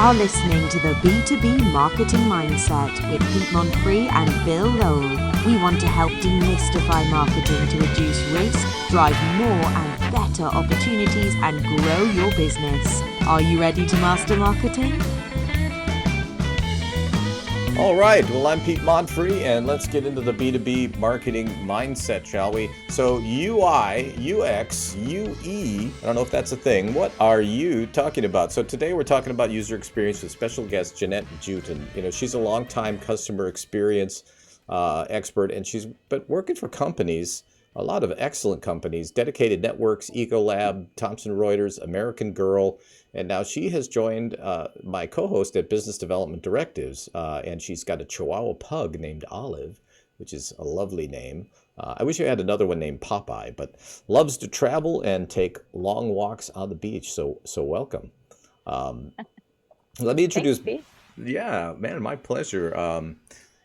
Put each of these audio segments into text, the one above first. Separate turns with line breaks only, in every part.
are listening to the B2B Marketing Mindset with Pete Monfre and Bill Lowell. We want to help demystify marketing to reduce risk, drive more and better opportunities, and grow your business. Are you ready to master marketing?
All right, well, I'm Pete Monfre, and let's get into the B2B marketing mindset, shall we? So UI, UX, UE, I don't know if that's a thing. What are you talking about? So today we're talking about user experience with special guest Jeannette Juetten. You know, she's a longtime customer experience expert, and she's been working for companies, a lot of excellent companies, Dedicated Networks, Ecolab, Thomson Reuters, American Girl, and now she has joined my co-host at Business Development Directives, and she's got a Chihuahua pug named Olive, which is a lovely name. I wish I had another one named Popeye, but loves to travel and take long walks on the beach. So welcome. Let me introduce.
Thanks, Pete.
Yeah, man, my pleasure.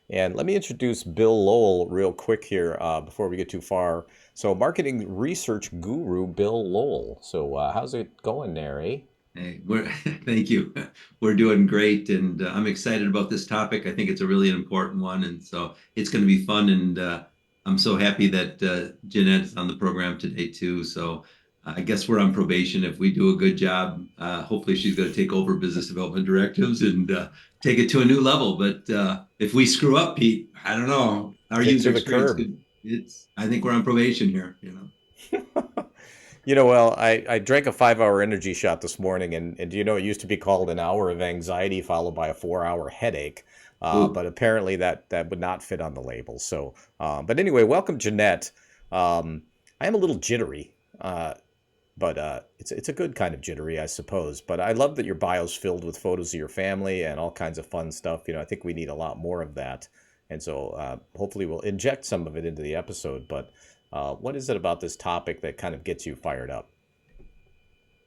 And let me introduce Bill Lowell real quick here before we get too far. So, marketing research guru Bill Lowell. So, how's it going there, eh?
Hey, thank you. We're doing great, and I'm excited about this topic. I think it's a really important one, and so it's going to be fun. And I'm so happy that Jeanette's on the program today too. So I guess we're on probation. If we do a good job, hopefully she's going to take over business development directives and take it to a new level. But if we screw up, Pete, I don't know. Our
Kick
user
to the
experience
curb.
I think we're on probation here.
You know, well, I drank a 5-hour energy shot this morning, and do you know it used to be called an hour of anxiety followed by a 4-hour headache, but apparently that would not fit on the label. So, but anyway, welcome, Jeannette. I am a little jittery, but it's a good kind of jittery, I suppose. But I love that your bio's filled with photos of your family and all kinds of fun stuff. You know, I think we need a lot more of that, and so hopefully we'll inject some of it into the episode. But what is it about this topic that kind of gets you fired up?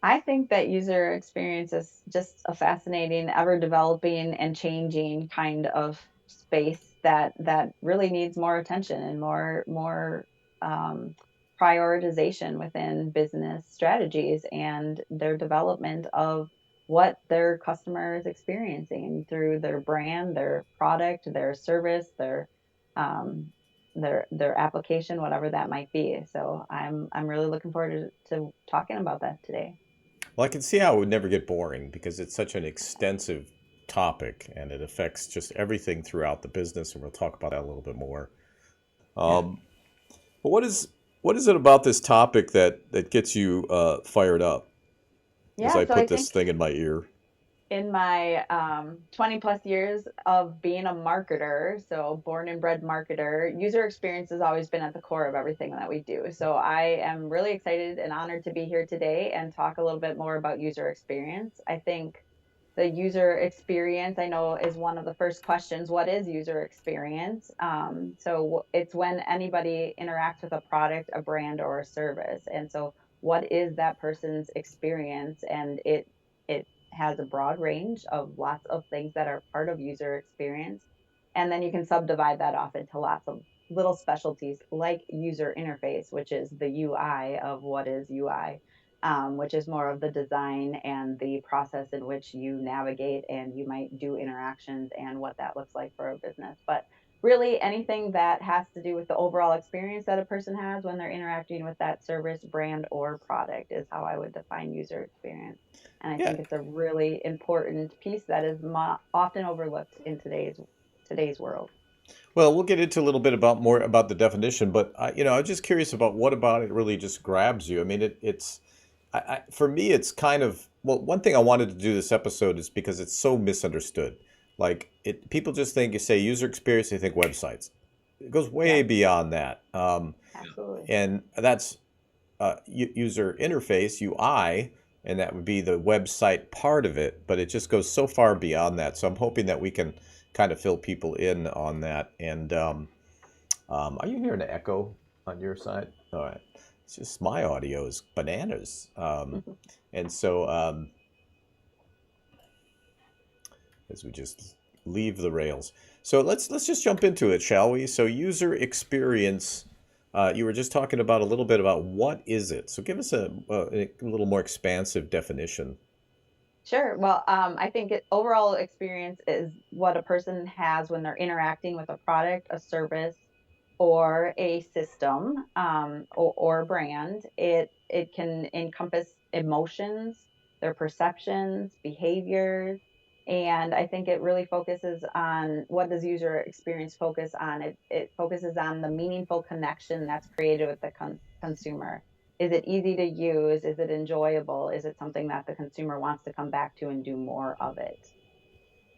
I think that user experience is just a fascinating, ever developing and changing kind of space that really needs more attention and more prioritization within business strategies and their development of what their customer is experiencing through their brand, their product, their service, um, their application, whatever that might be. So I'm really looking forward to talking about that today.
Well, I can see how it would never get boring because it's such an extensive topic and it affects just everything throughout the business, and we'll talk about that a little bit more.
Yeah.
But what is it about this topic that gets you fired up as
Yeah,
I
so I
put this
think
thing in my ear?
in my 20 plus years of being a marketer, so born and bred marketer, user experience has always been at the core of everything that we do. So I am really excited and honored to be here today and talk a little bit more about user experience. I think the user experience, I know, is one of the first questions. What is user experience? So it's when anybody interacts with a product, a brand, or a service. And so what is that person's experience? And it has a broad range of lots of things that are part of user experience. And then you can subdivide that off into lots of little specialties like user interface, which is the UI of what is UI, which is more of the design and the process in which you navigate and you might do interactions and what that looks like for a business. But really, anything that has to do with the overall experience that a person has when they're interacting with that service, brand, or product is how I would define user experience. And I
Yeah.
think it's a really important piece that is often overlooked in today's world.
Well, we'll get into a little bit about more about the definition, but I was just curious about what about it really just grabs you. I mean, for me, it's kind of, well, one thing I wanted to do this episode is because it's so misunderstood. Like people just think you say user experience, they think websites. It goes way
Yeah,
beyond that,
absolutely.
and that's user interface (UI), and that would be the website part of it. But it just goes so far beyond that. So I'm hoping that we can kind of fill people in on that. And are you hearing an echo on your side? All right. It's just my audio is bananas. And so as we just leave the rails. So let's just jump into it, shall we? So user experience. You were just talking about a little bit about what is it. So give us a little more expansive definition.
Sure. Well, I think overall experience is what a person has when they're interacting with a product, a service, or a system, or a brand. It can encompass emotions, their perceptions, behaviors, and I think it really focuses on what does user experience focus on. It focuses on the meaningful connection that's created with the consumer. Is it easy to use? Is it enjoyable? Is it something that the consumer wants to come back to and do more of it?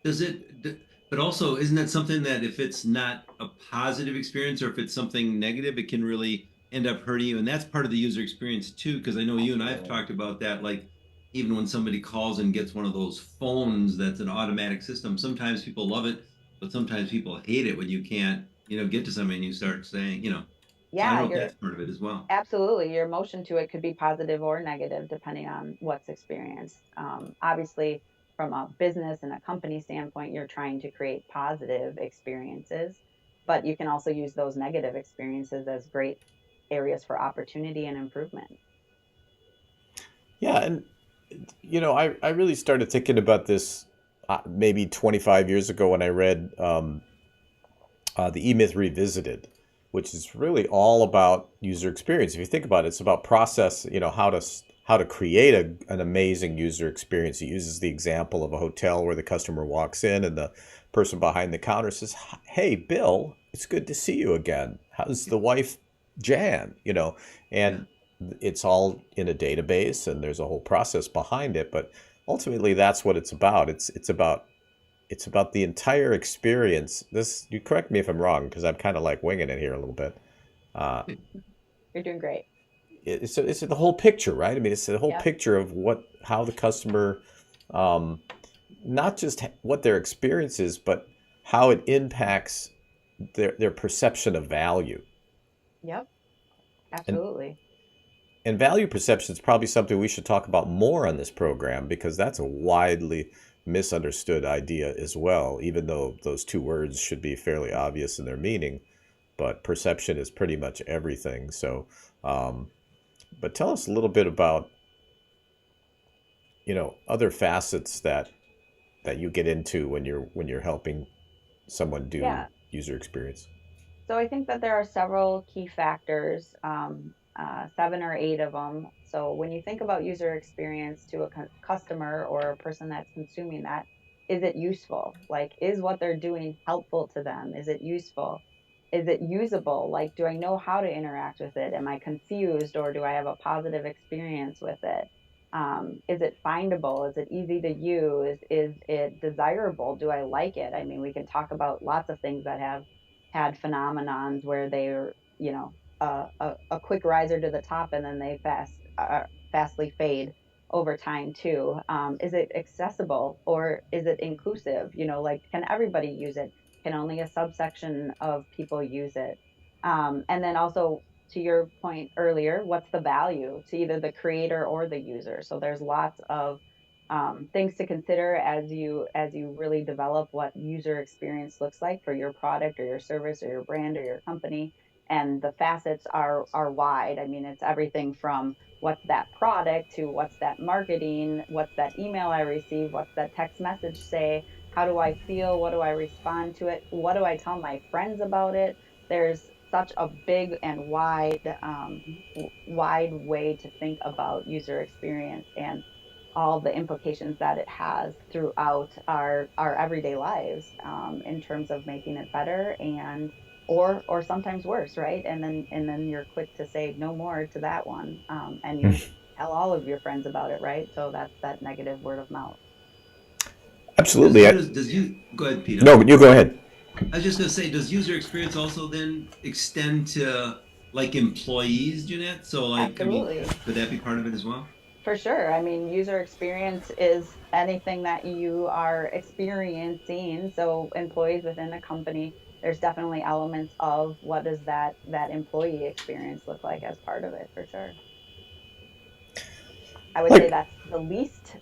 Does it, but also, isn't that something that if it's not a positive experience or if it's something negative, it can really end up hurting you? And that's part of the user experience too, because I know you and I have
Absolutely.
talked about that. Like, even when somebody calls and gets one of those phones that's an automatic system, sometimes people love it, but sometimes people hate it when you can't, get to somebody and you start saying, so I don't
Yeah,
know if
you're
that's part of it as well.
absolutely. Your emotion to it could be positive or negative depending on what's experienced. Obviously, from a business and a company standpoint, you're trying to create positive experiences, but you can also use those negative experiences as great areas for opportunity and improvement.
Yeah, and I really started thinking about this maybe 25 years ago when I read the E-Myth Revisited, which is really all about user experience. If you think about it, it's about process, how to create an amazing user experience. It uses the example of a hotel where the customer walks in and the person behind the counter says, "Hey, Bill, it's good to see you again. How's the wife, Jan?"
Yeah.
And it's all in a database and there's a whole process behind it, but ultimately that's what it's about. It's about the entire experience. This, you correct me if I'm wrong, because I'm kind of like winging it here a little bit. Uh,
You're doing great.
it's the whole picture, right? I mean, it's the whole
Yep.
picture of how the customer, um, not just what their experience is, but how it impacts their perception of value.
Yep.
And
Absolutely.
and value perception is probably something we should talk about more on this program because that's a widely misunderstood idea as well, even though those two words should be fairly obvious in their meaning. But perception is pretty much everything. So, but tell us a little bit about other facets that you get into when you're helping someone do
Yeah.
user experience.
So I think that there are several key factors, seven or eight of them. So when you think about user experience to a customer or a person that's consuming that, is it useful? Like, is what they're doing helpful to them? Is it useful? Is it usable? Like, do I know how to interact with it? Am I confused or do I have a positive experience with it? Is it findable? Is it easy to use? Is it desirable? Do I like it? I mean, we can talk about lots of things that have had phenomenons where they're, a quick riser to the top and then they fastly fade over time too. Is it accessible or is it inclusive? Like, can everybody use it? Can only a subsection of people use it? And then also, to your point earlier, what's the value to either the creator or the user? So there's lots of things to consider as you really develop what user experience looks like for your product or your service or your brand or your company. And the facets are wide. I mean, it's everything from what's that product to what's that marketing, what's that email I receive, what's that text message say, how do I feel, what do I respond to it, what do I tell my friends about it. There's such a big and wide way to think about user experience and all the implications that it has throughout our everyday lives, in terms of making it better and or sometimes worse, right? And then you're quick to say no more to that one, and you tell all of your friends about it, right? So that's that negative word of mouth.
Does
Absolutely.
so does you go ahead, Pete? I'm
No,
sorry.
you go ahead.
I was just gonna say, does user experience also then extend to like employees, Jeanette? So like, I mean,
Absolutely.
could that be part of it as well?
For sure. I mean, user experience is anything that you are experiencing. So employees within a company, there's definitely elements of what does that employee experience look like as part of it, for sure. I would say
Like,
that's the least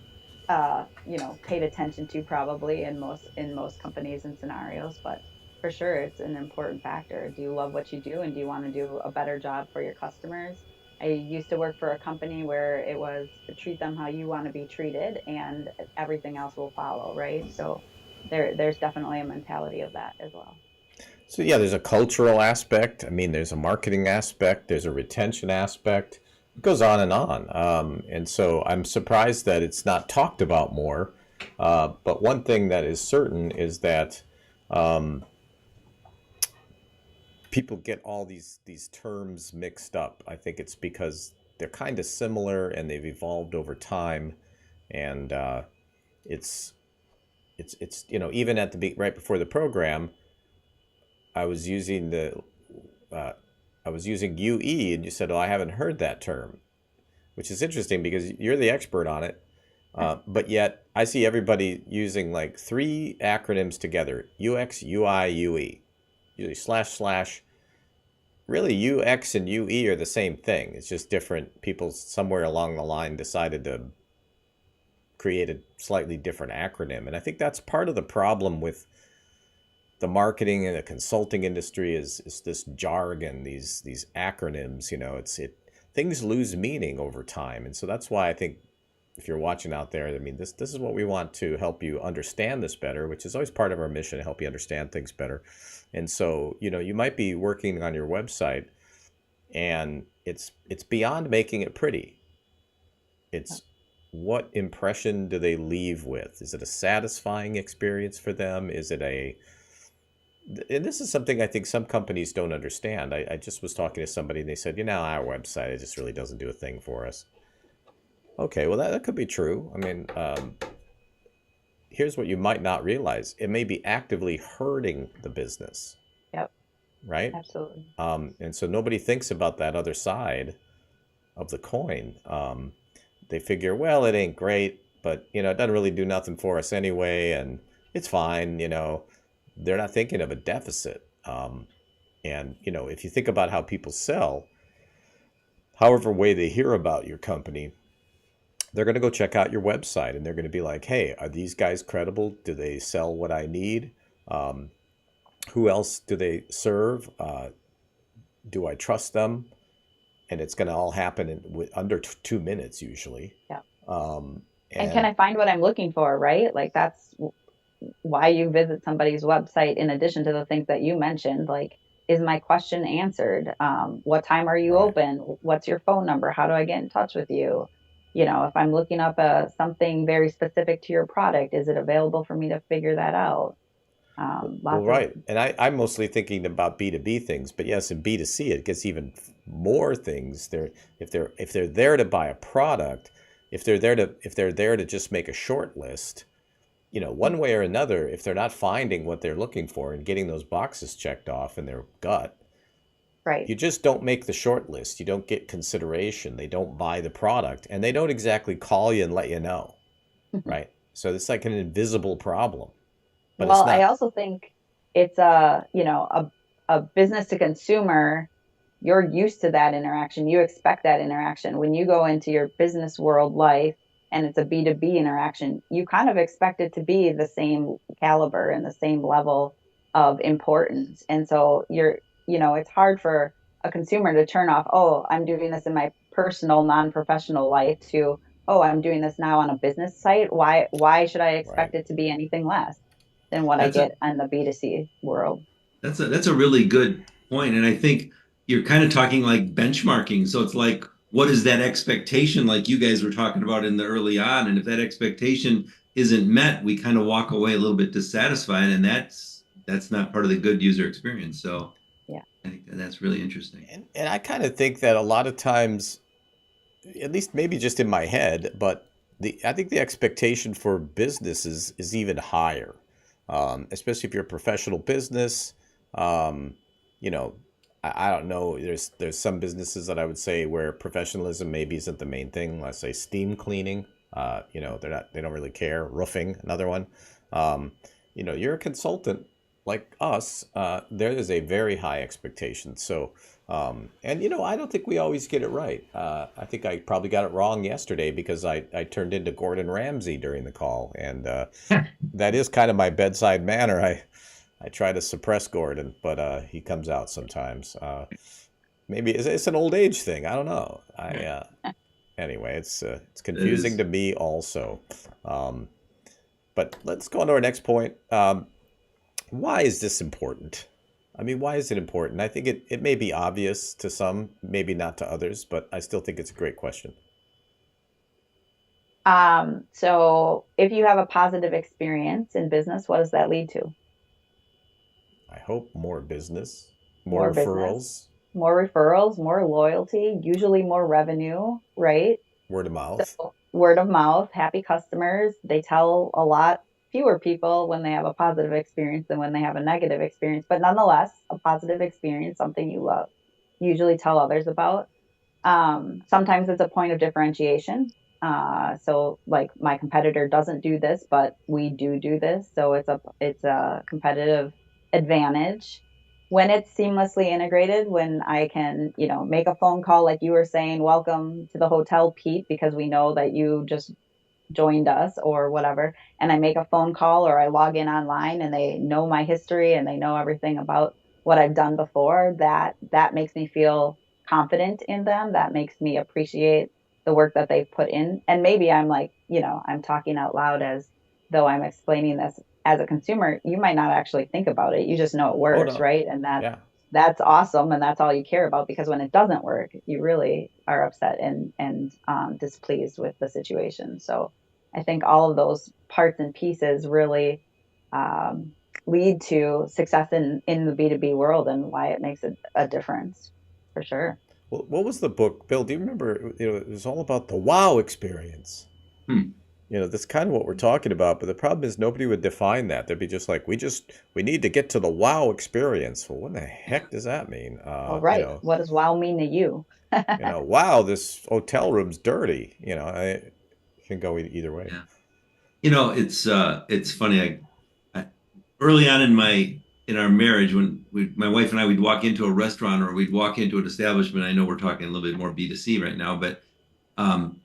paid attention to probably in most companies and scenarios, but for sure it's an important factor. Do you love what you do and do you want to do a better job for your customers? I used to work for a company where it was treat them how you want to be treated and everything else will follow, right? So there's definitely a mentality of that as well.
So yeah, there's a cultural aspect. I mean, there's a marketing aspect. There's a retention aspect. It goes on and on. And so I'm surprised that it's not talked about more. But one thing that is certain is that um, people get all these terms mixed up. I think it's because they're kind of similar and they've evolved over time, and it's it's even at right before the program, I was using the uh, I was using UE, and you said, "Oh, I haven't heard that term," which is interesting because you're the expert on it. But yet, I see everybody using like three acronyms together: UX, UI, UE, usually slash slash. Really, UX and UE are the same thing. It's just different people somewhere along the line decided to create a slightly different acronym. And I think that's part of the problem with the marketing and the consulting industry is this jargon, these acronyms. Things lose meaning over time. And so that's why I think if you're watching out there, I mean, this is what we want to help you understand this better, which is always part of our mission to help you understand things better. And so, you might be working on your website and it's beyond making it pretty. It's what impression do they leave with? Is it a satisfying experience for them? Is it a and this is something I think some companies don't understand. I just was talking to somebody and they said, our website, it just really doesn't do a thing for us. Okay, well, that could be true. I mean, here's what you might not realize. It may be actively hurting the business,
Yep,
right?
absolutely.
And so nobody thinks about that other side of the coin. They figure, well, it ain't great, but, it doesn't really do nothing for us anyway, and it's fine, They're not thinking of a deficit. And, if you think about how people sell, however way they hear about your company, they're going to go check out your website and they're going to be like, hey, are these guys credible? Do they sell what I need? Um, who else do they serve? Do I trust them? And it's going to all happen in under 2 minutes usually.
Yeah.
Um,
And can
and
I find what I'm looking for, right? Like that's why you visit somebody's website in addition to the things that you mentioned. Like, is my question answered? What time are you
right.
open? What's your phone number? How do I get in touch with you? If I'm looking up something very specific to your product, is it available for me to figure that out?
Well,
Lots of,
right. And I'm mostly thinking about B2B things, but yes, in B2C, it gets even more things. If they're there to buy a product, if they're there to just make a short list, one way or another, if they're not finding what they're looking for and getting those boxes checked off in their gut,
right.
you just don't make the short list. You don't get consideration. They don't buy the product, and they don't exactly call you and let you know, right? So it's like an invisible problem, but
Well,
it's
I
not.
also think it's a business to consumer. You're used to that interaction. You expect that interaction. When you go into your business world life and it's a B2B interaction, you kind of expect it to be the same caliber and the same level of importance. And so it's hard for a consumer to turn off, oh, I'm doing this in my personal, non-professional life to, oh, I'm doing this now on a business site. Why should I
Right.
expect it to be anything less than what I
That's a
get in the B2C world?
that's a really good point, and I think you're kind of talking like benchmarking. So it's like, what is that expectation, like you guys were talking about in the early on? And if that expectation isn't met, we kind of walk away a little bit dissatisfied, and that's not part of the good user experience. So
Yeah.
I think that's really interesting.
And I kind of think that a lot of times, at least maybe just in my head, but I think the expectation for businesses is even higher, especially if you're a professional business. Um, you know, I don't know. There's some businesses that I would say where professionalism maybe isn't the main thing. Let's say steam cleaning. They don't really care. Roofing, another one. Um, you're a consultant like us. There is a very high expectation. So and I don't think we always get it right. I think I probably got it wrong yesterday because I turned into Gordon Ramsay during the call, and that is kind of my bedside manner. I try to suppress Gordon, but he comes out sometimes. maybe it's an old age thing. I don't know. Anyway, it's
It
confusing
is.
to me also. Um, but let's go on to our next point. Why is this important? I mean, why is it important? I think it may be obvious to some, maybe not to others, but I still think it's a great question.
So if you have a positive experience in business, what does that lead to?
I hope more business, more
More business,
referrals,
more referrals, more loyalty, usually more revenue, right?
word of mouth.
So word of mouth, happy customers, they tell a lot fewer people when they have a positive experience than when they have a negative experience. But nonetheless, a positive experience, something you love, usually tell others about. Sometimes it's a point of differentiation. So like my competitor doesn't do this, but we do this. So it's a competitive advantage when it's seamlessly integrated, when I can, make a phone call like you were saying, welcome to the hotel, Pete, because we know that you just joined us or whatever, and I make a phone call or I log in online and they know my history and they know everything about what I've done before, that makes me feel confident in them. That makes me appreciate the work that they've put in. And maybe I'm like, I'm talking out loud as though I'm explaining this. As a consumer, you might not actually think about it. You just know it
Oh
works,
no,
right? And
yeah.
that's awesome, and that's all you care about, because when it doesn't work, you really are upset and displeased with the situation. So I think all of those parts and pieces really um, lead to success in the B2B world, and why it makes a difference for sure.
Well, what was the book, Bill? Do you remember? It was all about the wow experience.
Hmm.
That's kind of what we're talking about, but the problem is nobody would define that. They'd be just like, we need to get to the wow experience. Well, what the heck does that mean?
All right. What does wow mean to you?
Wow, this hotel room's dirty. I can go either way.
Yeah. It's funny. I early on in our marriage, when my wife and I, we'd walk into a restaurant or we'd walk into an establishment. I know we're talking a little bit more B2C right now, but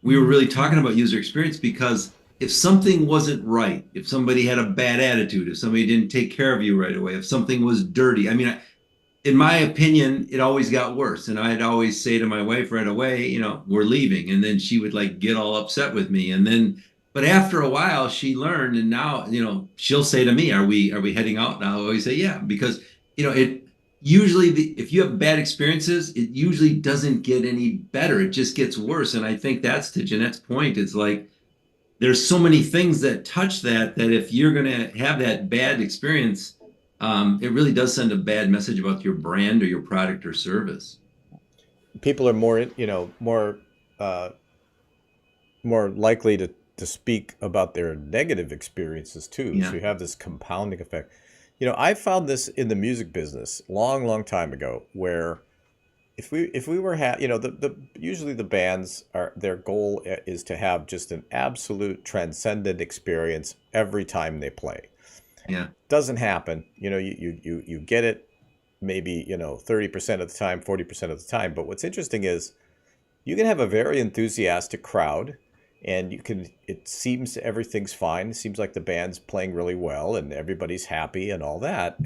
we were really talking about user experience because if something wasn't right, if somebody had a bad attitude, if somebody didn't take care of you right away, if something was dirty, I mean, in my opinion, it always got worse. And I'd always say to my wife right away, we're leaving. And then she would like get all upset with me. And then, but after a while, she learned, and now, she'll say to me, "Are we heading out?" And I'll always say, "Yeah," because it usually if you have bad experiences, it usually doesn't get any better. It just gets worse. And I think that's to Jeanette's point. It's like there's so many things that touch that if you're going to have that bad experience, it really does send a bad message about your brand or your product or service.
People are uh, more likely to speak about their negative experiences too. So
Yeah,
you have this compounding effect. I found this in the music business long, long time ago, where if we were the usually the bands are their goal is to have just an absolute transcendent experience every time they play.
yeah,
Doesn't happen. You get it maybe 30% of the time, 40% of the time. But what's interesting is you can have a very enthusiastic crowd, and it seems everything's fine. It seems like the band's playing really well and everybody's happy and all that.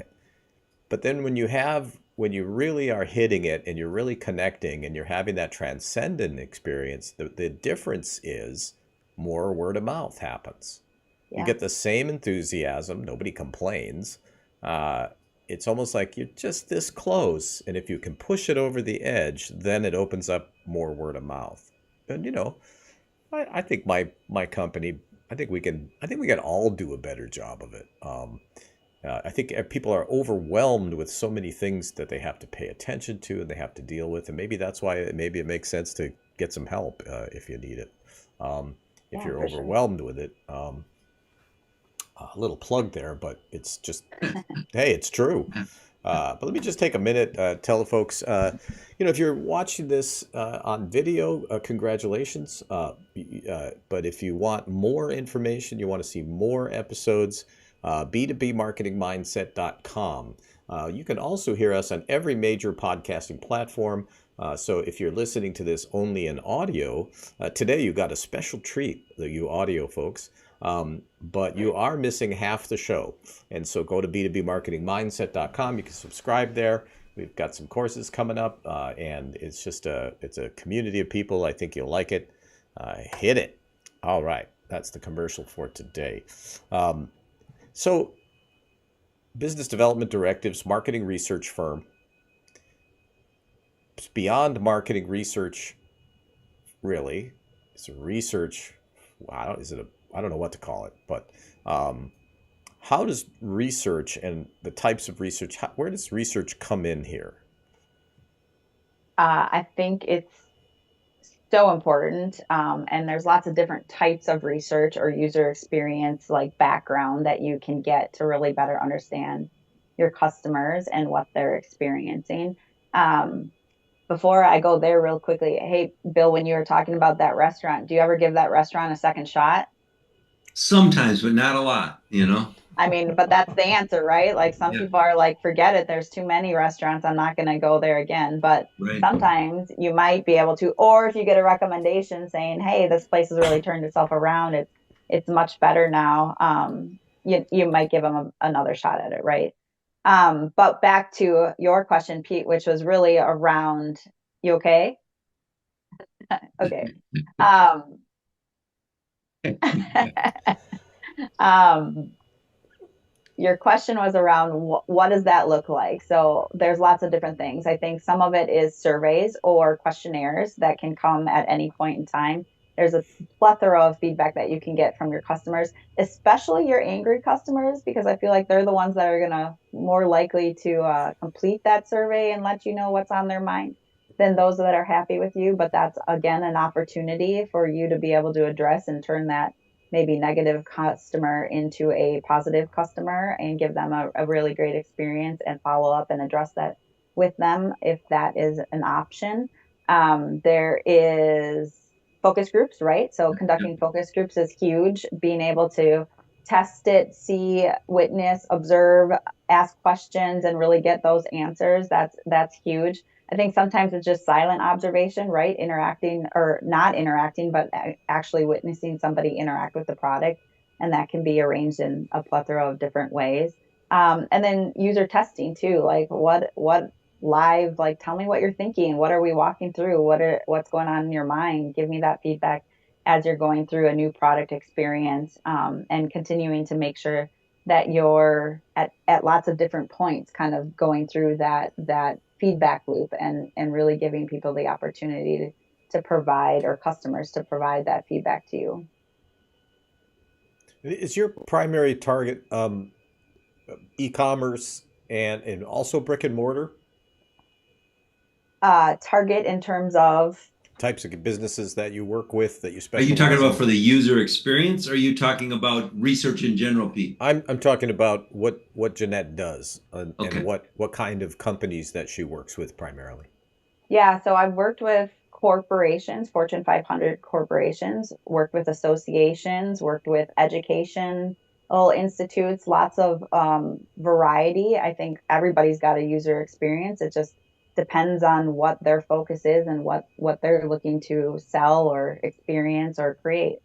But then when you really are hitting it and you're really connecting and you're having that transcendent experience, the difference is more word of mouth happens. You
Yeah.
get the same enthusiasm, nobody complains. Uh, it's almost like you're just this close, and if you can push it over the edge, then it opens up more word of mouth. And I think my company, I think we can all do a better job of it. I think people are overwhelmed with so many things that they have to pay attention to and they have to deal with, and maybe that's why maybe it makes sense to get some help if you need it. If
Yeah,
you're
for sure.
overwhelmed with it, a little plug there, but it's just, hey, it's true. But let me just take a minute, tell the folks, if you're watching this on video, congratulations. But if you want more information, you want to see more episodes, b2bmarketingmindset.com. You can also hear us on every major podcasting platform. So if you're listening to this only in audio, today you got a special treat, you audio folks. But you are missing half the show. And so go to b2bmarketingmindset.com. You can subscribe there. We've got some courses coming up, and it's a community of people. I think you'll like it. Hit it. All right, that's the commercial for today. Um, so, business development directives, marketing research firm. It's beyond marketing research, really. It's a research. Wow, is it a? I don't know what to call it, but um, how does research and the types of research? Where does research come in here?
I think it's so important. And there's lots of different types of research or user experience, like background, that you can get to really better understand your customers and what they're experiencing. Um, Before I go there, real quickly, hey, Bill, when you were talking about that restaurant, do you ever give that restaurant a second shot?
Sometimes, but not a lot, you know?
I mean, but that's the answer, right? Like some
Yeah,
people are like, forget it, there's too many restaurants, I'm not going to go there again. But
right.
sometimes you might be able to, or if you get a recommendation saying, hey, this place has really turned itself around, it's much better now. You might give them another shot at it, right? But back to your question, Pete, which was really around, you okay? Okay. Um, um, your question was around what does that look like? So there's lots of different things. I think some of it is surveys or questionnaires that can come at any point in time. There's a plethora of feedback that you can get from your customers, especially your angry customers, because I feel like they're the ones that are going to more likely to complete that survey and let you know what's on their mind than those that are happy with you. But that's again an opportunity for you to be able to address and turn that maybe negative customer into a positive customer and give them a really great experience and follow up and address that with them if that is an option. There is focus groups, right? So conducting focus groups is huge. Being able to test it, see, witness, observe, ask questions, and really get those answers. That's huge. I think sometimes it's just silent observation, right? Interacting or not interacting, but actually witnessing somebody interact with the product. And that can be arranged in a plethora of different ways. And then user testing too, like what live, like tell me what you're thinking. What are we walking through? What's going on in your mind? Give me that feedback as you're going through a new product experience, and continuing to make sure that you're at lots of different points kind of going through that feedback loop and really giving people the opportunity to provide, or customers to provide that feedback to you.
Is your primary target e-commerce and also brick and mortar
Target in terms of
types of businesses that you work with that you
Are you talking
specialize
about
in?
for the user experience, or are you talking about research in general, Pete?
I'm talking about what Jeannette does and
Okay.
what kind of companies that she works with primarily.
Yeah, so I've worked with corporations, Fortune 500 corporations, worked with associations, worked with educational institutes, lots of variety. I think everybody's got a user experience. It just depends on what their focus is and what they're looking to sell or experience or create.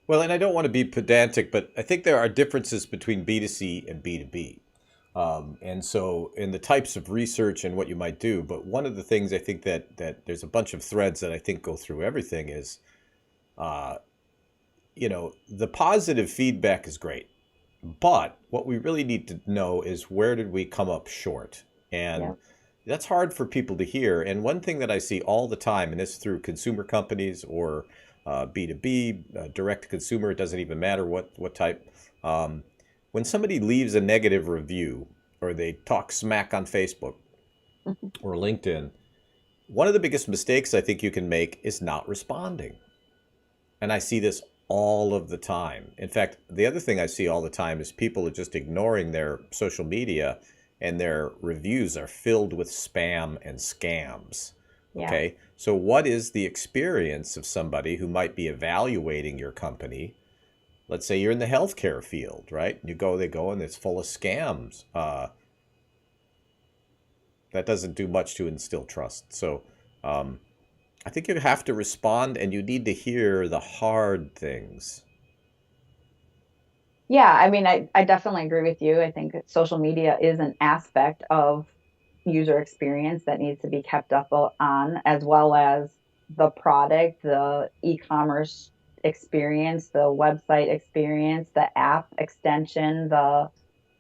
Well, and I don't want to be pedantic, but I think there are differences between B2C and B2B. And so in the types of research and what you might do, but one of the things I think that there's a bunch of threads that I think go through everything is, uh, the positive feedback is great, but what we really need to know is where did we come up short? And
Yeah.
that's hard for people to hear. And one thing that I see all the time, and it's through consumer companies or B2B, direct to consumer, it doesn't even matter what type. Um, when somebody leaves a negative review or they talk smack on Facebook or LinkedIn, one of the biggest mistakes I think you can make is not responding. And I see this all of the time. In fact, the other thing I see all the time is people are just ignoring their social media and their reviews are filled with spam and scams.
Yeah.
Okay. So, what is the experience of somebody who might be evaluating your company? Let's say you're in the healthcare field, right? They go, and it's full of scams. That doesn't do much to instill trust. So, um, I think you have to respond and you need to hear the hard things.
Yeah, I mean, I definitely agree with you. I think that social media is an aspect of user experience that needs to be kept up on, as well as the product, the e-commerce experience, the website experience, the app extension, the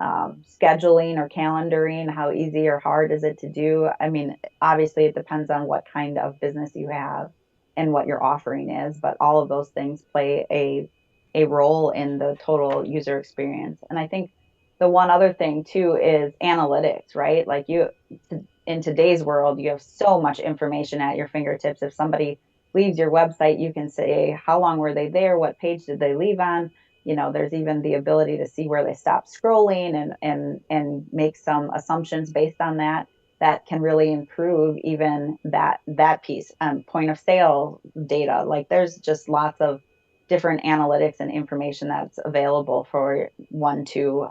scheduling or calendaring, how easy or hard is it to do? I mean, obviously, it depends on what kind of business you have and what your offering is, but all of those things play a role in the total user experience. And I think the one other thing too is analytics, right? Like in today's world, you have so much information at your fingertips. If somebody leaves your website, you can say how long were they there, what page did they leave on. There's even the ability to see where they stop scrolling and make some assumptions based on that can really improve even that piece. Point of sale data, like there's just lots of different analytics and information that's available for one to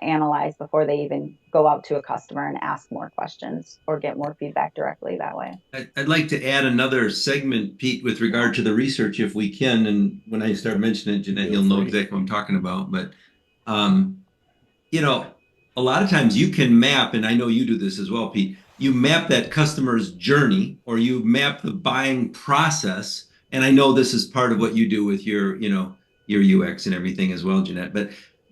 analyze before they even go out to a customer and ask more questions or get more feedback directly that way.
I'd like to add another segment, Pete, with regard to the research, if we can. And when I start mentioning it, Jeanette, you'll know exactly what I'm talking about. But, um, you know, a lot of times you can map, and I know you do this as well, Pete, you map that customer's journey or you map the buying process. And I know this is part of what you do with your UX and everything as well, Jeanette.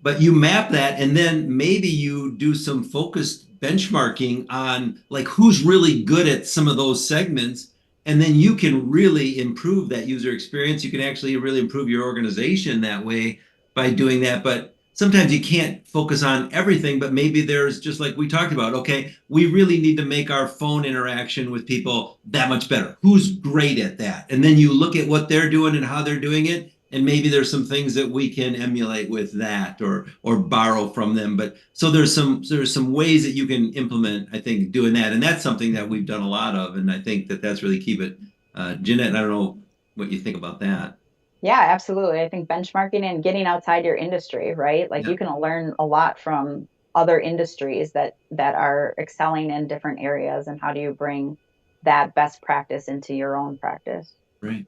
But you map that, and then maybe you do some focused benchmarking on like who's really good at some of those segments, and then you can really improve that user experience. You can actually really improve your organization that way by doing that. But sometimes you can't focus on everything, but maybe there's, just like we talked about, okay, we really need to make our phone interaction with people that much better. Who's great at that? And then you look at what they're doing and how they're doing it, and maybe there's some things that we can emulate with that or borrow from them. But so there's some ways that you can implement, I think, doing that, and that's something that we've done a lot of, and I think that that's really key. But Jeanette, I don't know what you think about that.
Yeah, absolutely. I think benchmarking and getting outside your industry, right? Like
Yeah.
you can learn a lot from other industries that are excelling in different areas, and how do you bring that best practice into your own practice?
Right.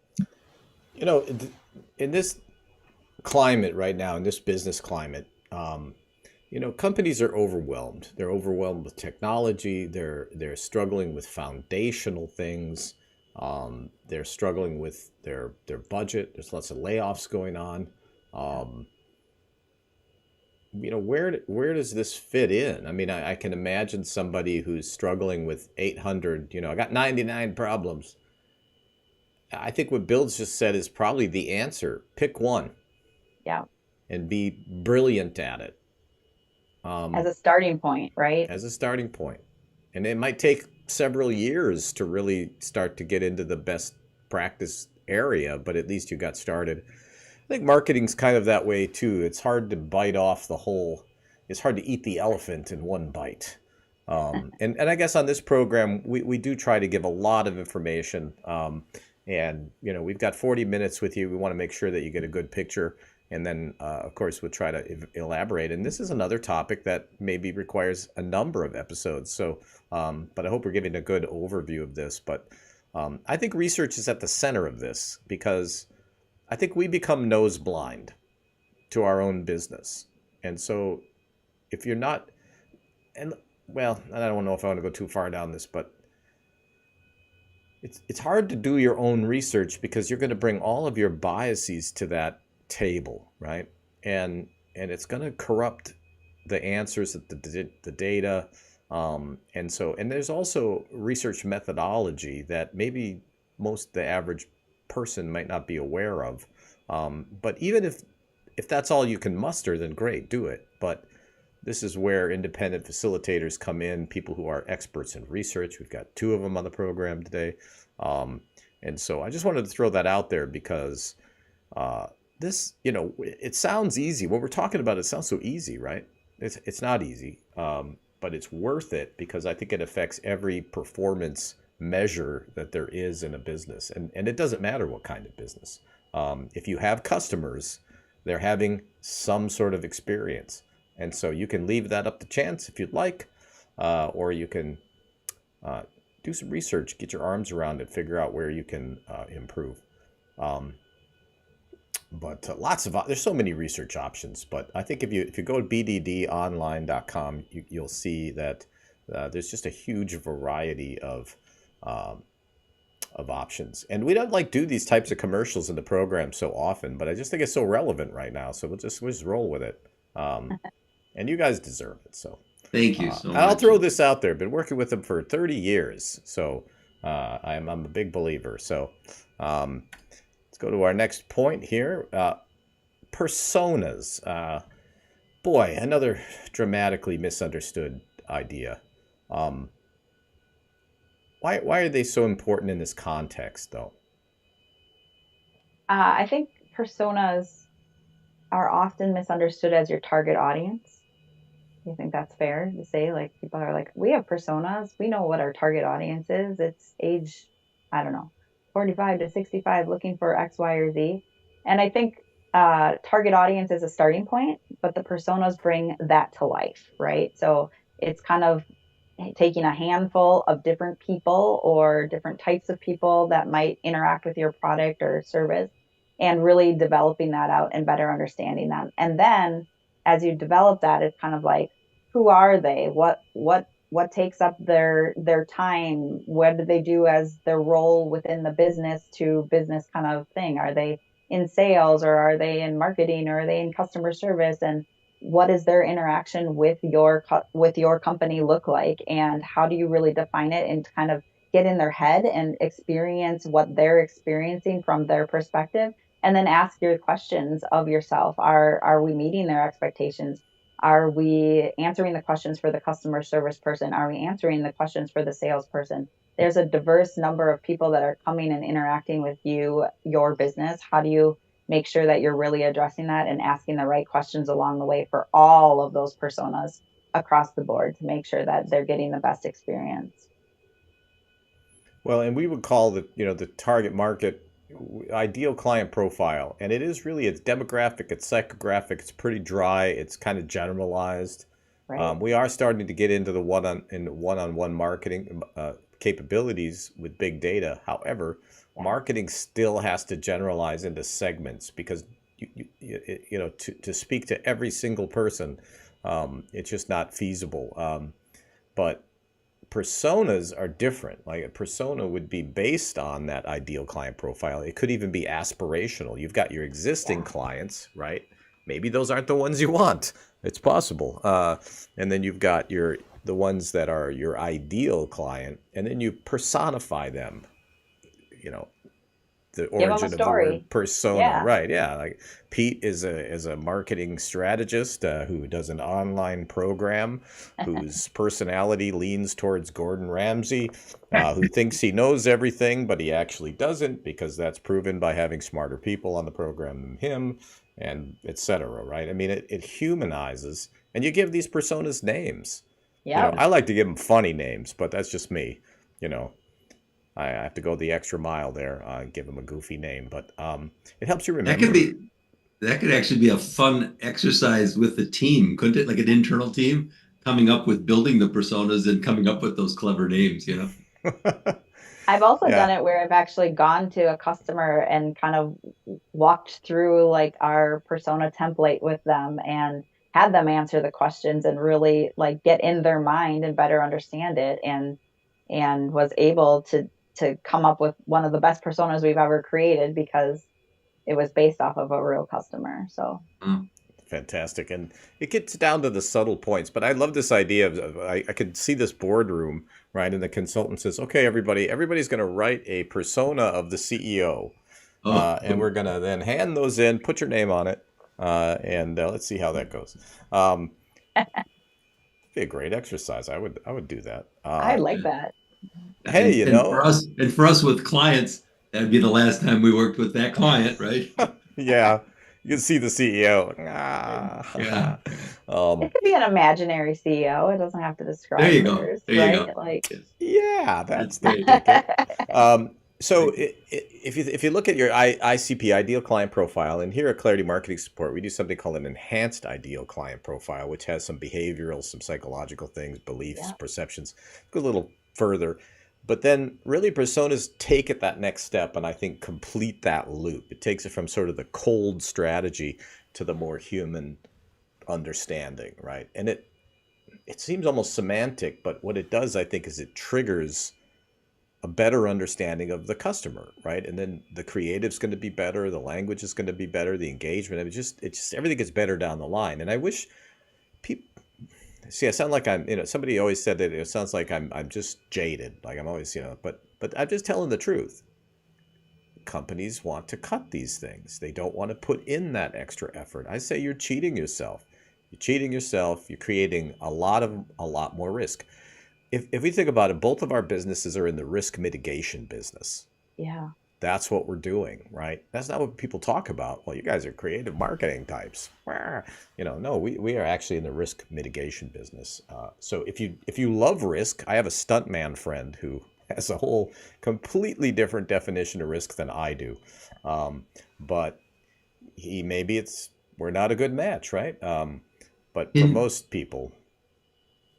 In this climate right now, in this business climate, companies are overwhelmed. They're overwhelmed with technology. They're struggling with foundational things. They're struggling with their budget. There's lots of layoffs going on. Where does this fit in? I mean, I can imagine somebody who's struggling with 800. I got 99 problems. I think what Bill's just said is probably the answer. Pick one.
Yeah.
And be brilliant at it.
As a starting point, right?
As a starting point. And it might take several years to really start to get into the best practice area, but at least you got started. I think marketing's kind of that way too. It's hard to bite off it's hard to eat the elephant in one bite. And I guess on this program, we do try to give a lot of information. And, we've got 40 minutes with you. We want to make sure that you get a good picture. And then, of course, we'll try to elaborate. And this is another topic that maybe requires a number of episodes. So, but I hope we're giving a good overview of this. But I think research is at the center of this, because I think we become nose blind to our own business. And so if you're not, and well, I don't know if I want to go too far down this, but it's hard to do your own research because you're going to bring all of your biases to that table, right? And it's going to corrupt the answers, the data, and there's also research methodology that maybe the average person might not be aware of. But even if that's all you can muster, then great, do it. But this is where independent facilitators come in, people who are experts in research. We've got 2 of them on the program today. And so I just wanted to throw that out there because this, it sounds easy. What we're talking about, it sounds so easy, right? It's not easy, but it's worth it because I think it affects every performance measure that there is in a business. And it doesn't matter what kind of business. If you have customers, they're having some sort of experience. And so you can leave that up to chance if you'd like, or you can do some research, get your arms around it, figure out where you can improve. But there's so many research options. But I think if you go to bddonline.com, you'll see that There's just a huge variety of options. And we don't like do these types of commercials in the program so often, but I just think it's so relevant right now. So we'll just roll with it. And you guys deserve it. So
Thank you so
and I'll
much.
throw this out there. Been working with them for 30 years. So I'm a big believer. So let's go to our next point here. Personas. Boy, another dramatically misunderstood idea. Why are they so important in this context, though?
I think personas are often misunderstood as your target audience. You think that's fair to say? Like people are like, we have personas. We know what our target audience is. It's age, I don't know, 45 to 65 looking for X, Y, or Z. And I think target audience is a starting point, but the personas bring that to life, right? So it's kind of taking a handful of different people or different types of people that might interact with your product or service and really developing that out and better understanding them. And then as you develop that, it's kind of like, who are they? What takes up their time? What do they do as their role within the business to business kind of thing? Are they in sales or are they in marketing or are they in customer service? And what is their interaction with your company look like, and how do you really define it and kind of get in their head and experience what they're experiencing from their perspective, and then ask your questions of yourself. Are we meeting their expectations? Are we answering the questions for the customer service person? Are we answering the questions for the salesperson? There's a diverse number of people that are coming and interacting with your business. How do you make sure that you're really addressing that and asking the right questions along the way for all of those personas across the board to make sure that they're getting the best experience?
Well, and we would call the target market ideal client profile, and it is really it's demographic, it's psychographic, it's pretty dry, it's kind of generalized.
Right.
We are starting to get into the one-on-one marketing capabilities with big data. However,
Yeah.
marketing still has to generalize into segments because to speak to every single person, it's just not feasible. But personas are different. Like a persona would be based on that ideal client profile. It could even be aspirational. You've got your existing
Yeah.
clients, right? Maybe those aren't the ones you want. It's possible. And then you've got the ones that are your ideal client, and then you personify them. You know, the
Give them a
origin of the word
story.
persona,
Yeah.
right? Yeah, like Pete is a marketing strategist who does an online program, whose personality leans towards Gordon Ramsay, who thinks he knows everything, but he actually doesn't because that's proven by having smarter people on the program than him, and etc. Right? I mean, it humanizes, and you give these personas names.
Yep.
I like to give them funny names, but that's just me. You know, I have to go the extra mile there, give them a goofy name, but it helps you
That could
remember.
be that could actually be a fun exercise with the team, couldn't it? Like an internal team coming up with building the personas and coming up with those clever names, you know?
I've also done
Yeah.
it where I've actually gone to a customer and kind of walked through like our persona template with them and had them answer the questions and really like get in their mind and better understand it, and was able to come up with one of the best personas we've ever created because it was based off of a real customer. So
Mm.
Fantastic. And it gets down to the subtle points, but I love this idea I could see this boardroom, right? And the consultant says, okay, everybody's going to write a persona of the CEO.
Oh,
And we're going to then hand those in, put your name on it, and let's see how that goes. Be a great exercise. I would do that.
I like that.
Hey,
and for us with clients, that'd be the last time we worked with that client, right?
yeah, you can see the CEO.
Yeah.
Um,
It could be an imaginary CEO. It doesn't have to
There
describe
you go.
theirs,
There you
right?
go.
Like,
Yes.
yeah,
That's
that's the
great.
ticket. So
Great.
if you look at your ICP, ideal client profile, and here at Clarity Marketing Support, we do something called an enhanced ideal client profile, which has some behavioral, some psychological things, beliefs,
yeah,
perceptions, go a little further. But then really personas take it that next step and I think complete that loop. It takes it from sort of the cold strategy to the more human understanding, right? And it seems almost semantic, but what it does, I think, is it triggers a better understanding of the customer, right? And then the creative's going to be better, the language is going to be better, the engagement. It just everything gets better down the line. And I wish people see. I sound like I'm, somebody always said that it sounds like I'm just jaded, like I'm always, but I'm just telling the truth. Companies want to cut these things. They don't want to put in that extra effort. I say you're cheating yourself. You're cheating yourself. You're creating a lot more risk. If we think about it, both of our businesses are in the risk mitigation business.
Yeah.
That's what we're doing, right? That's not what people talk about. Well, you guys are creative marketing types. No, we are actually in the risk mitigation business. So if you love risk, I have a stuntman friend who has a whole completely different definition of risk than I do. But we're not a good match, right? But for
And
most people,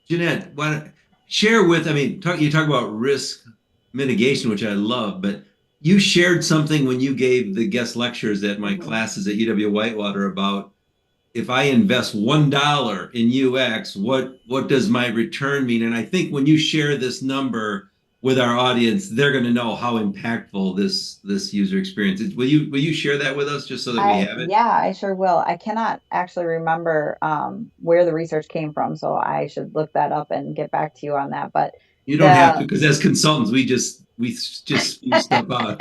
Jeanette, why don't share with, you talk about risk mitigation, which I love, but you shared something when you gave the guest lectures at my
Mhm.
classes at UW Whitewater about if I invest $1 in UX, what does my return mean? And I think when you share this number with our audience, they're going to know how impactful this user experience is. Will you share that with us just so that we have it?
Yeah, I sure will. I cannot actually remember where the research came from, so I should look that up and get back to you on that. But
You don't have to,
the
because as consultants, we just spew stuff out.
all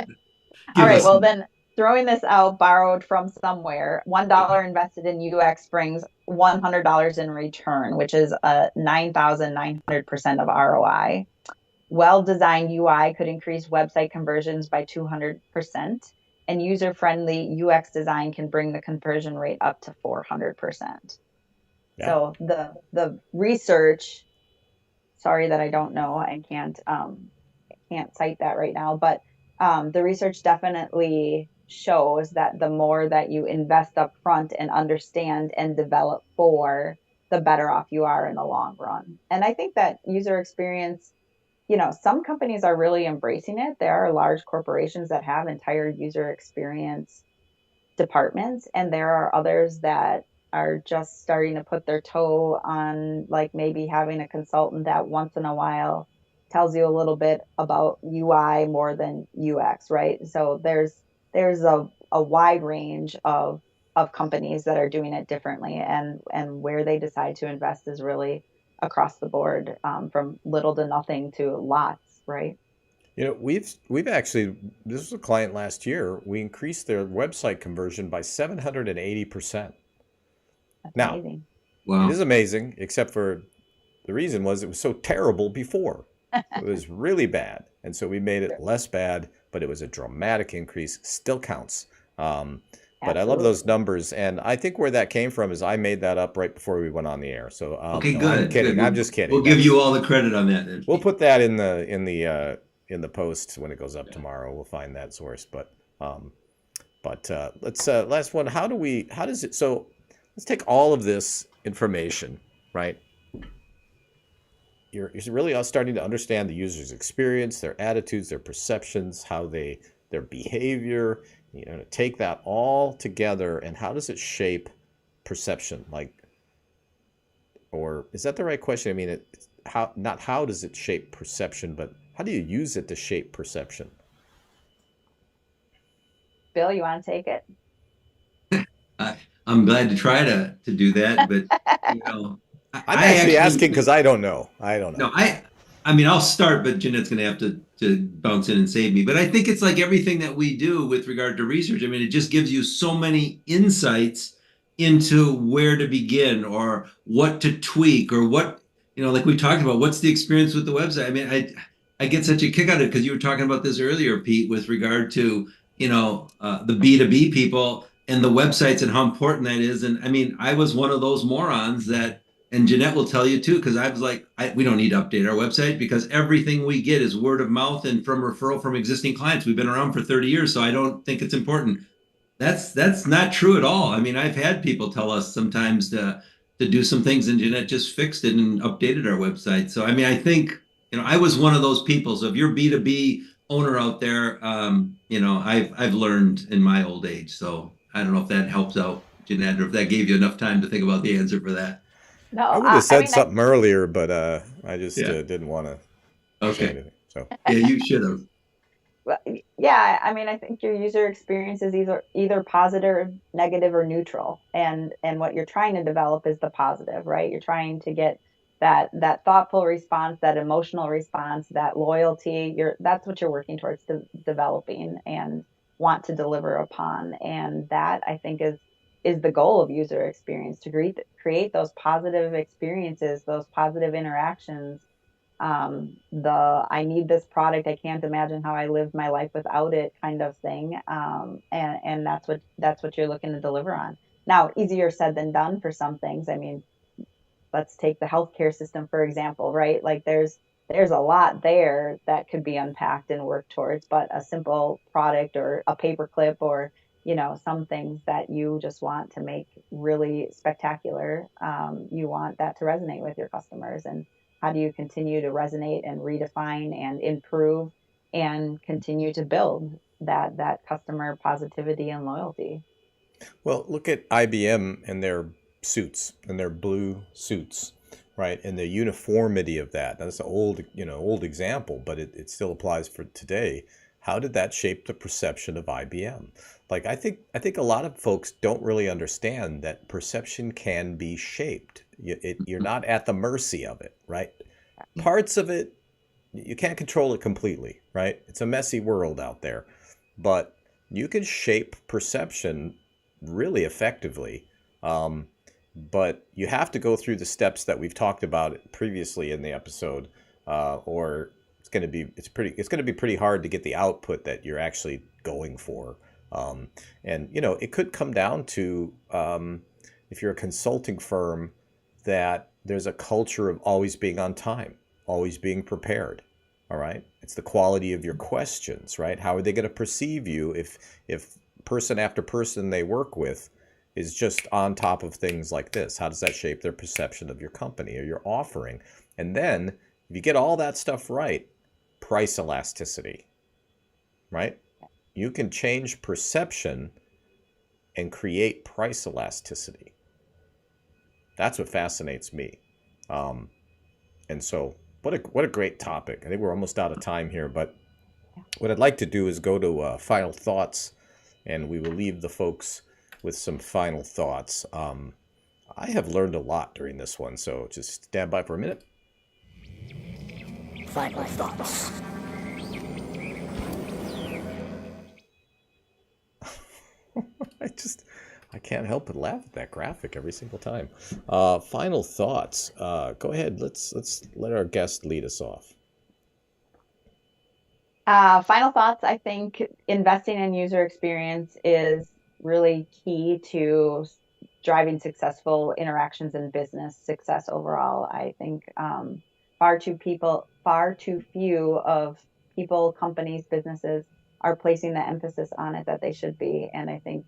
Give
right,
us.
well then throwing this out, borrowed from somewhere, $1 invested in UX brings $100 in return, which is a 9,900% of ROI. Well-designed UI could increase website conversions by 200%, and user-friendly UX design can bring the conversion rate up to 400%.
yeah.
So the research, sorry that I don't know and can't cite that right now, but the research definitely shows that the more that you invest up front and understand and develop for, the better off you are in the long run. And I think that user experience, some companies are really embracing it. There are large corporations that have entire user experience departments, and there are others that are just starting to put their toe on, like maybe having a consultant that once in a while tells you a little bit about UI more than UX, right? So there's a wide range of companies that are doing it differently, and where they decide to invest is really across the board, from little to nothing to lots, right?
We've actually, this was a client last year. We increased their website conversion by 780%.
That's
Now,
amazing.
it
Wow.
is amazing, except for the reason was it was so terrible before. It was really bad. And so we made it less bad, but it was a dramatic increase. Still counts. But I love those
Absolutely.
numbers. And I think where that came from is I made that up right before we went on the air. So
Okay,
no, I'm
good, good.
kidding. I'm
We'll,
just kidding.
we'll give
That's
you all the credit on that then,
We'll
Pete.
put that in the post when it goes up tomorrow. We'll find that source. But let's last one. How does it so let's take all of this information, right? You're really starting to understand the user's experience, their attitudes, their perceptions, their behavior. Take that all together, and how does it shape perception? Like, or is that the right question? I mean, how not how does it shape perception, but how do you use it to shape perception?
Bill, you want to take it?
I, I'm glad to try to do that, but you know, I,
I'm
I
actually
actually
asking because I don't know. I don't know.
no, I'll start, but Jeanette's going to have to bounce in and save me. But I think it's like everything that we do with regard to research. I mean, it just gives you so many insights into where to begin or what to tweak or like we talked about, what's the experience with the website? I mean, I get such a kick out of it because you were talking about this earlier, Pete, with regard to, the B2B people and the websites and how important that is. And I mean, I was one of those morons that and Jeanette will tell you too, because I was like, we don't need to update our website because everything we get is word of mouth and from referral from existing clients. We've been around for 30 years, so I don't think it's important. That's not true at all. I mean, I've had people tell us sometimes to do some things, and Jeanette just fixed it and updated our website. So I mean, I think I was one of those people. So if you're B2B owner out there, I've learned in my old age. So I don't know if that helps out, Jeanette, or if that gave you enough time to think about the answer for that.
No,
I would have
I
said
mean, I
something earlier, but I just
Yeah.
didn't want to say
Okay.
anything. So,
Yeah, you should have.
Well, yeah, I mean, I think your user experience is either positive, negative, or neutral. And what you're trying to develop is the positive, right? You're trying to get that thoughtful response, that emotional response, that loyalty. That's what you're working towards developing and want to deliver upon. And that I think is the goal of user experience, to create those positive experiences, those positive interactions, the I need this product, I can't imagine how I live my life without it kind of thing. And that's what you're looking to deliver on. Now, easier said than done for some things. I mean, let's take the healthcare system for example, right? Like there's a lot there that could be unpacked and worked towards, but a simple product or a paperclip or some things that you just want to make really spectacular, you want that to resonate with your customers. And how do you continue to resonate and redefine and improve and continue to build that customer positivity and loyalty?
well, look at IBM and their suits and their blue suits, right? And the uniformity of that. That's an old example, but it still applies for today. How did that shape the perception of IBM? Like I think a lot of folks don't really understand that perception can be shaped. You're not at the mercy of it, right? Parts of it you can't control it completely, right? It's a messy world out there, but you can shape perception really effectively. Um, but you have to go through the steps that we've talked about previously in the episode, or it's going to be pretty hard to get the output that you're actually going for. And it could come down to if you're a consulting firm, that there's a culture of always being on time, always being prepared. All right. It's the quality of your questions, right? How are they going to perceive you if person after person they work with is just on top of things like this? How does that shape their perception of your company or your offering? And then if you get all that stuff right, price elasticity, right? You can change perception and create price elasticity. That's what fascinates me. Um, and so what a great topic. I think we're almost out of time here, but what I'd like to do is go to final thoughts, and we will leave the folks with some final thoughts. I have learned a lot during this one, so just stand by for a minute.
Final thoughts.
I can't help but laugh at that graphic every single time. Final thoughts. Go ahead. Let's let our guest lead us off.
Final thoughts. I think investing in user experience is really key to driving successful interactions and business success overall. I think far too few of people, companies, businesses are placing the emphasis on it that they should be. And I think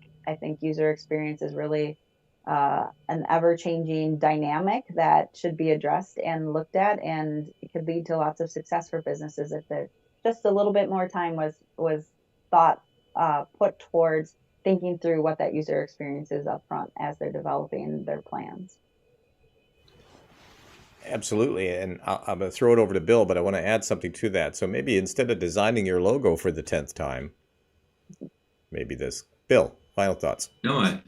user experience is really an ever-changing dynamic that should be addressed and looked at, and it could lead to lots of success for businesses if they're just a little bit more time was thought put towards thinking through what that user experience is up front as they're developing their plans.
Absolutely. And I'm going to throw it over to Bill, but I want to add something to that. So maybe instead of designing your logo for the 10th time, maybe this. Bill, final thoughts.
No, I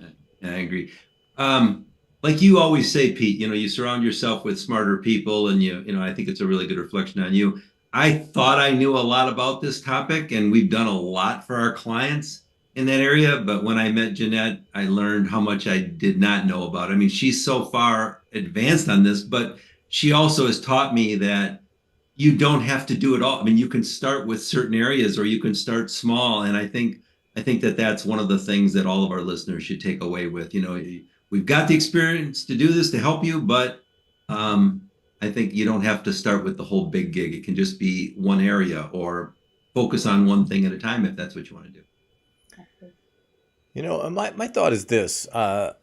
agree. Like you always say, Pete, you surround yourself with smarter people, and I think it's a really good reflection on you. I thought I knew a lot about this topic, and we've done a lot for our clients in that area. But when I met Jeannette, I learned how much I did not know about it. I mean, she's so far advanced on this, but she also has taught me that you don't have to do it all. I mean, you can start with certain areas or you can start small. And I think that that's one of the things that all of our listeners should take away with. We've got the experience to do this to help you, but I think you don't have to start with the whole big gig. It can just be one area or focus on one thing at a time if that's what you want to do.
My thought is this. I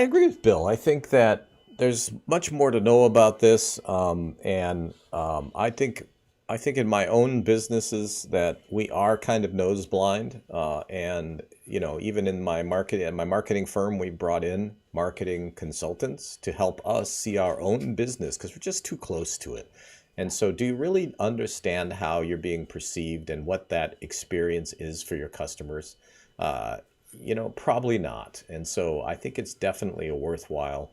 agree with Bill. I think that there's much more to know about this. And I think I think in my own businesses that we are kind of nose blind, and even in my marketing firm, we brought in marketing consultants to help us see our own business because we're just too close to it. And so, do you really understand how you're being perceived and what that experience is for your customers? Probably not. And so, I think it's definitely a worthwhile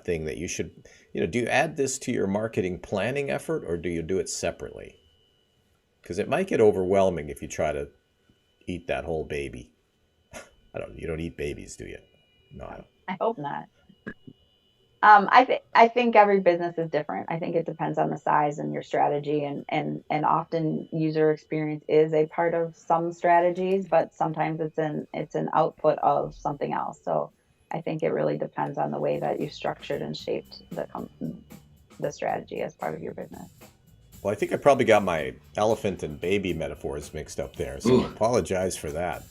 thing that you should, do you add this to your marketing planning effort or do you do it separately? Because it might get overwhelming if you try to eat that whole baby. You don't eat babies, do you? No, I don't.
I hope not. I think every business is different. I think it depends on the size and your strategy, and often user experience is a part of some strategies, but sometimes it's an output of something else. So I think it really depends on the way that you structured and shaped the strategy as part of your business.
Well, I think I probably got my elephant and baby metaphors mixed up there, so I apologize for that.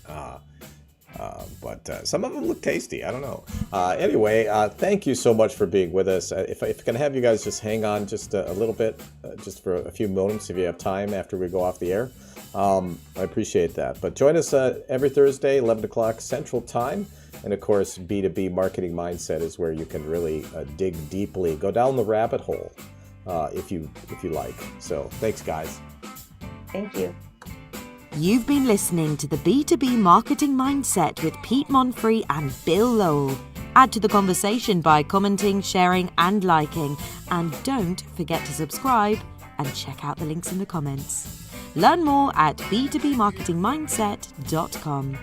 But some of them look tasty. I don't know. Anyway, thank you so much for being with us. If I can have you guys just hang on just a little bit, just for a few moments if you have time after we go off the air, I appreciate that. But join us every Thursday, 11 o'clock Central Time. And of course, B2B Marketing Mindset is where you can really dig deeply, go down the rabbit hole if you like. So thanks, guys.
Thank you.
You've been listening to the B2B Marketing Mindset with Pete Monfre and Bill Lowell. Add to the conversation by commenting, sharing and liking. And don't forget to subscribe and check out the links in the comments. Learn more at b2bmarketingmindset.com.